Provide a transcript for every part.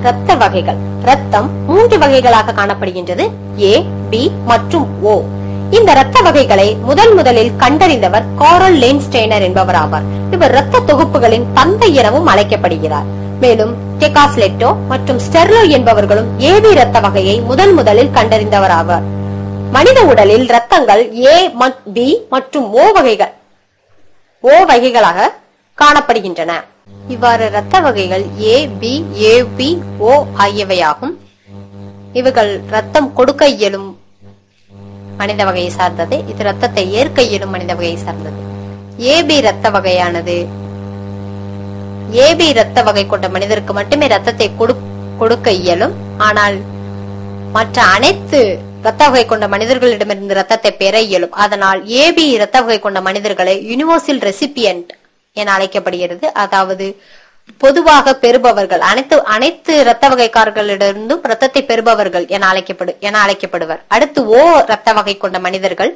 இரத்த வகைகள். இரத்தம் 3 வகைகளாக காணப்படுகின்றது. A, B மற்றும் O. இந்த இரத்த வகைகளை முதலில் கண்டறிந்தவர் காரல் லேன்ஸ்டெய்னர் என்பவர் ஆவார். இவர் இரத்த தொகுப்புகளின் தந்தை எனவும் அழைக்கப்படுகிறார். மேலும் டெகாஸ்லெட்டோ மற்றும் ஸ்டெர்லோ என்பவர்களும் AB இரத்த வகையை முதலில் கண்டறிந்தவர் ஆவார். மனித உடலில் இரத்தங்கள் A, B மற்றும் O வகைகளாக காணப்படுகின்றன. இவ்வாறு இரத்த வகைகள் A, B, AB, O ஆகியவையாகும். இவைகள் ரத்தம் கொடுக்க இயலும் மனித வகையை சார்ந்தது. இது ரத்தத்தை ஏற்க இயலும் மனித வகையை சார்ந்தது. AB இரத்த வகையானது AB இரத்த வகை கொண்ட மனிதருக்கு மட்டுமே ரத்தத்தை கொடுக்க இயலும். ஆனால் மற்ற அனைத்து இரத்த வகை கொண்ட மனிதர்களிடமிருந்து ரத்தத்தை பெற இயலும். அதனால் AB இரத்த வகை கொண்ட மனிதர்களை யூனிவர்சல் ரெசிபியன்ட் என அழைக்கப்படுகிறது. அதாவது பொதுவாக பெறுபவர்கள். அனைத்து இரத்த வகைக்காரர்களிடமிருந்தும் ரத்தத்தை பெறுபவர்கள் என அழைக்கப்படுவர். அடுத்து O இரத்த வகை கொண்ட மனிதர்கள்.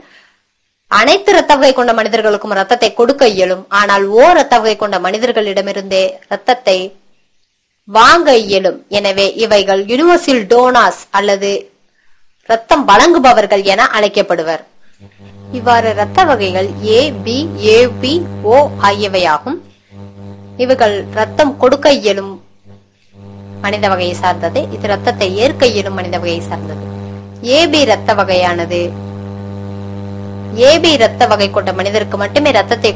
அனைத்து இரத்த வகை கொண்ட மனிதர்களுக்கும் ரத்தத்தை கொடுக்க இயலும். ஆனால் O இரத்த வகை கொண்ட மனிதர்களிடமிருந்தே ரத்தத்தை வாங்க இயலும். எனவே இவைகள் யூனிவர்சல் டோனார்ஸ் அல்லது ரத்தம் வழங்குபவர்கள் என அழைக்கப்படுவர். இவ்வாறு இரத்த வகைகள் A, B, AB, O ஆகியவையாகும். இவைகள் ரத்தம் கொடுக்க இயலும் மனித வகையை சார்ந்தது. இது ரத்தத்தை ஏற்க இயலும் மனித வகையை சார்ந்தது. AB இரத்த வகையானது AB இரத்த வகை கொண்ட மனிதருக்கு மட்டுமே ரத்தத்தை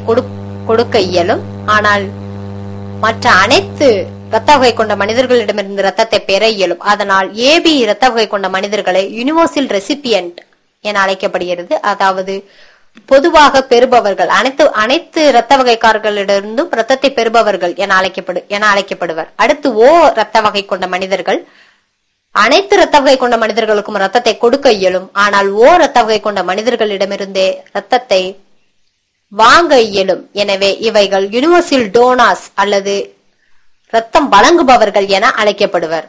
கொடுக்க இயலும். ஆனால் மற்ற அனைத்து இரத்த வகை கொண்ட மனிதர்களிடமிருந்து ரத்தத்தை பெற இயலும். அதனால் AB இரத்த வகை கொண்ட மனிதர்களை யூனிவர்சல் ரெசிபியன்ட் என அழைக்கப்படுகிறது. அதாவது பொதுவாக பெறுபவர்கள். அனைத்து இரத்த வகைக்காரர்களிடமிருந்தும் ரத்தத்தை பெறுபவர்கள் என அழைக்கப்படுவர். அடுத்து O இரத்த வகை கொண்ட மனிதர்கள். அனைத்து இரத்த வகை கொண்ட மனிதர்களுக்கும் ரத்தத்தை கொடுக்க இயலும். ஆனால் O இரத்த வகை கொண்ட மனிதர்களிடமிருந்தே ரத்தத்தை வாங்க இயலும். எனவே இவைகள் யூனிவர்சல் டோனார்ஸ் அல்லது ரத்தம் வழங்குபவர்கள் என அழைக்கப்படுவர்.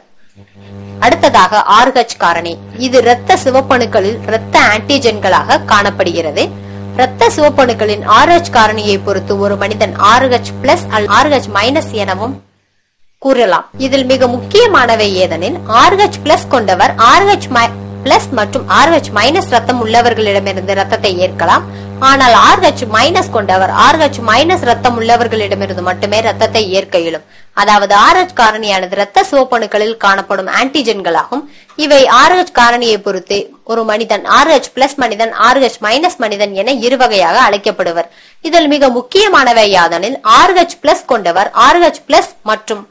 அடுத்ததாக RH காரணி. இது இரத்த சிவப்பணுக்களில் இரத்த ஆன்டிஜென்களாக காணப்படுகிறது. இரத்த சிவப்பணுக்களின் RH காரணியை பொறுத்து ஒரு மனிதன் RH+ RH- எனவும் கூறலாம். இதில் மிக முக்கியமானவை ஏதெனில் RH+ கொண்டவர் RH+ மற்றும் RH- ரத்தம் உள்ளவர்களிடமிருந்து ரத்தத்தை ஏற்கலாம். ஆனால் RH- கொண்டவர் RH- ரத்தம் உள்ளவர்களிடமிருந்து மட்டுமே ரத்தத்தை ஏற்க இயலும். அதாவது RH காரணியானது இரத்த சிவப்பணுக்களில் காணப்படும் ஆன்டிஜென்களாகும். இவை RH காரணியை பொறுத்து ஒரு மனிதன் RH+ மனிதன் RH- மனிதன் என இரு வகையாக அழைக்கப்படுவர். இதில் மிக முக்கியமானவை யாதெனில் RH+ கொண்டவர் RH+ மற்றும்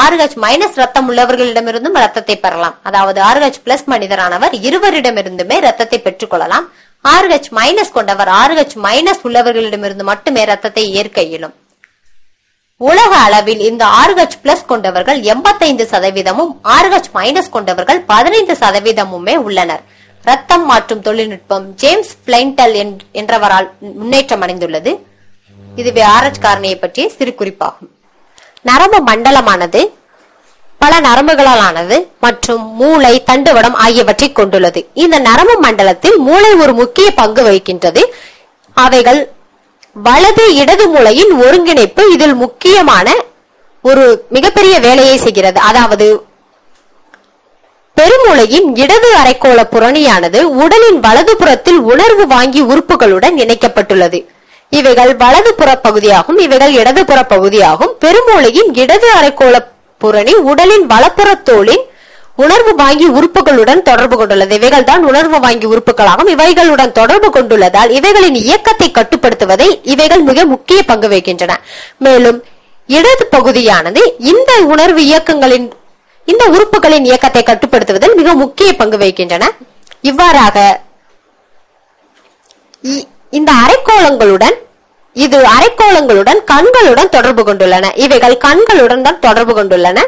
RH- ரத்தம் உள்ளவர்களிடமிருந்தும் ரத்தத்தை பெறலாம். அதாவது RH+ மனிதரானவர் இருவரிடமிருந்துமே ரத்தத்தை பெற்றுக் கொள்ளலாம். RH- கொண்டவர் RH- உள்ளவர்களிடமிருந்து மட்டுமே ரத்தத்தை ஏற்க இயலும். உலக அளவில் இந்த RH+ கொண்டவர்கள் 85%, RH- கொண்டவர்கள் 15% உள்ளனர். ரத்தம் மாற்றும் தொழில்நுட்பம் ஜேம்ஸ் பிளைன்டல் என்றவரால் முன்னேற்றம் அடைந்துள்ளது. இதுவே RH காரணியை பற்றிய சிறு குறிப்பாகும். நரம்பு மண்டலமானது பல நரம்புகளால் ஆனது மற்றும் மூளை, தண்டுவடம் ஆகியவற்றை கொண்டுள்ளது. இந்த நரம்பு மண்டலத்தில் மூளை ஒரு முக்கிய பங்கு வகிக்கின்றது. அவைகள் வலது இடது மூளையின் ஒருங்கிணைப்பு இதில் முக்கியமான ஒரு மிகப்பெரிய வேலையை செய்கிறது. அதாவது பெருமூளையின் இடது அரைக்கோள புறணியானது உடலின் வலது புறத்தில் உணர்வு வாங்கி உறுப்புகளுடன் இணைக்கப்பட்டுள்ளது. இவைகள் வலது புற பகுதியாகும், இவைகள் இடது புற பகுதியாகும். பெருமூளையின் இடது அரைக்கோள புறணி உடலின் வலப்புற தோலின் உணர்வு வாங்கி உறுப்புகளுடன் தொடர்பு கொண்டுள்ளது. இவைகள் தான் உணர்வு வாங்கி உறுப்புகளாகும். இவைகளுடன் தொடர்பு கொண்டுள்ளதால் இவைகளின் இயக்கத்தை கட்டுப்படுத்துவதை இவைகள் மிக முக்கிய பங்கு வகிக்கின்றன. மேலும் இடது பகுதியானது இந்த உணர்வு இயக்கங்களின் இந்த உறுப்புகளின் இயக்கத்தை கட்டுப்படுத்துவதில் மிக முக்கிய பங்கு வகிக்கின்றன. இவ்வாறாக இந்த அரைக்கோளங்களுடன் கண்களுடன் தொடர்பு கொண்டுள்ளன. இவைகள் கண்களுடன் தான் தொடர்பு கொண்டுள்ளன.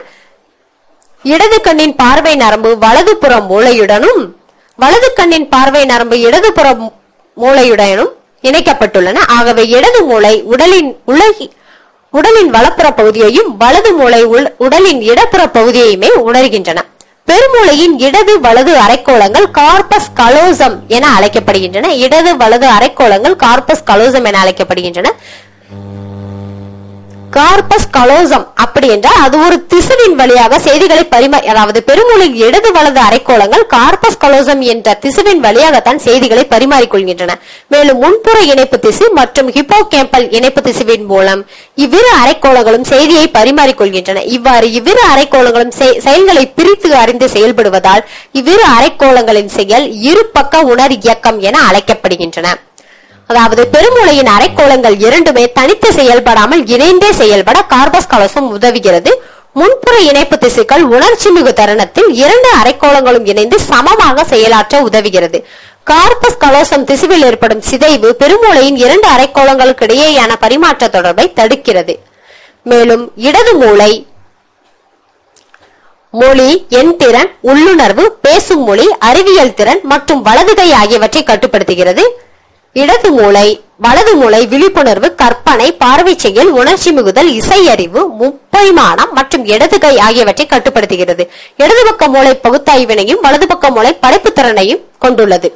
இடது கண்ணின் பார்வை நரம்பு வலது புற மூளையுடனும் வலது கண்ணின் பார்வை நரம்பு இடது புற மூளையுடனும் இணைக்கப்பட்டுள்ளன. ஆகவே இடது மூளை உடலின் வலப்புற பகுதியையும் வலது மூளை உடலின் இடப்புற பகுதியையுமே உணர்கின்றன. பெருமூளையின் இடது வலது அரைக்கோளங்கள் கார்பஸ் கலோசம் என அழைக்கப்படுகின்றன. இடது வலது அரைக்கோளங்கள் கார்பஸ் கலோசம் என அழைக்கப்படுகின்றன. கார்பஸ் கலோசம் அப்படி என்றால் அது ஒரு திசுவின் வழியாக செய்திகளை அதாவது பெருமூளையின் இடது வலது அரைக்கோளங்கள் கார்பஸ் கலோசம் என்ற திசுவின் வழியாகத்தான் செய்திகளை பரிமாறிக்கொள்கின்றன. மேலும் முன்புற இணைப்பு திசு மற்றும் ஹிப்போகேம்பல் இணைப்பு திசுவின் மூலம் இவ்விரு அரைக்கோளங்களும் செய்தியை பரிமாறிக்கொள்கின்றன. இவ்வாறு இவ்விரு அரைக்கோளங்களும் செயல்களை பிரித்து அறிந்து செயல்படுவதால் இவ்விரு அரைக்கோளங்களின் செயல் இரு பக்க உணர் இயக்கம் என அழைக்கப்படுகின்றன. அதாவது பெருமூளையின் அரைக்கோளங்கள் இரண்டுமே தனித்து செயல்படாமல் இணைந்தே செயல்பட கார்பஸ் கலோசம் உதவுகிறது. முன்புற இணைப்பு திசுக்கள் உணர்ச்சி மிகு தருணத்தில் இரண்டு அரைக்கோளங்களும் இணைந்து சமமாக செயலாற்ற உதவுகிறது. கார்பஸ் கலோசம் திசுவில் ஏற்படும் சிதைவு பெருமூளையின் இரண்டு அரைக்கோளங்களுக்கு இடையேயான பரிமாற்ற தொடர்பை தடுக்கிறது. மேலும் இடது மூளை மொழி, எண்திறன், உள்ளுணர்வு, பேசும் மொழி, அறிவியல் திறன் மற்றும் வலது கை ஆகியவற்றை கட்டுப்படுத்துகிறது. வலது மூளை விழிப்புணர்வு, கற்பனை, பார்வை செயல், உணர்ச்சி மிகுதல், இசையறிவு, முப்பரிமாணம் மற்றும் இடது கை ஆகியவற்றை கட்டுப்படுத்துகிறது. இடது பக்க மூளை பகுத்தாய்வினையும் வலது பக்க மூளை படைப்பு திறனையும் கொண்டுள்ளது.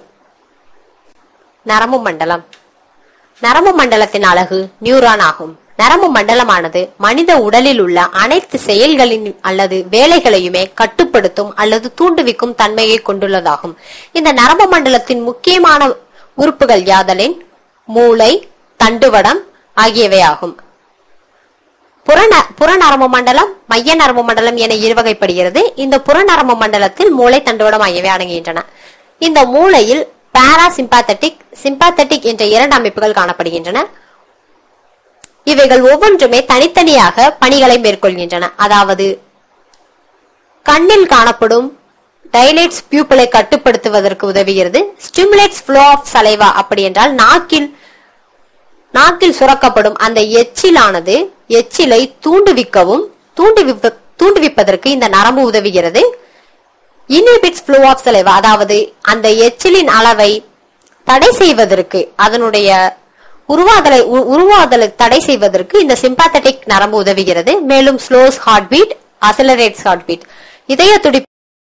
நரம்பு மண்டலம். நரம்பு மண்டலத்தின் அலகு நியூரான் ஆகும். நரம்பு மண்டலமானது மனித உடலில் உள்ள அனைத்து செயல்களின் அல்லது வேலைகளையுமே கட்டுப்படுத்தும் அல்லது தூண்டுவிக்கும் தன்மையை கொண்டுள்ளதாகும். இந்த நரம்பு மண்டலத்தின் முக்கியமான உறுப்புகள் யாதலின் மூளை, தண்டுவடம் ஆகியவை ஆகும். புற நரம்பு மண்டலம், மைய நரம்பு மண்டலம் என இருவகைப்படுகிறது. இந்த புற நரம்பு மண்டலத்தில் மூளை, தண்டுவடம் ஆகியவை அடங்குகின்றன. இந்த மூளையில் பாராசிம்பாத்தட்டிக், சிம்பாத்தட்டிக் என்ற இரண்டு அமைப்புகள் காணப்படுகின்றன. இவைகள் ஒவ்வொன்றுமே தனித்தனியாக பணிகளை மேற்கொள்கின்றன. அதாவது கண்ணில் காணப்படும் டைலேட்ஸ் பியூப்பிளை கட்டுப்படுத்துவதற்கு உதவுகிறது. ஸ்டிமுலேட்ஸ் ஃப்ளோ ஆஃப் சலைவா அப்படி என்றால் நாக்கில் சுரக்கப்படும் அந்த எச்சிலானது எச்சிலை தூண்டுவிப்பதற்கு இந்த நரம்பு உதவுகிறது. இன்ஹிபிட்ஸ் ஃப்ளோ ஆஃப் சலைவா அதாவது அந்த எச்சிலின் அளவை தடை செய்வதற்கு, அதனுடைய உருவாதலை தடை செய்வதற்கு இந்த சிம்பாத்தட்டிக் நரம்பு உதவுகிறது. மேலும் ஸ்லோஸ் ஹார்ட் பீட், அசலரேட்ஸ் ஹார்ட் பீட், இதய துடிப்பு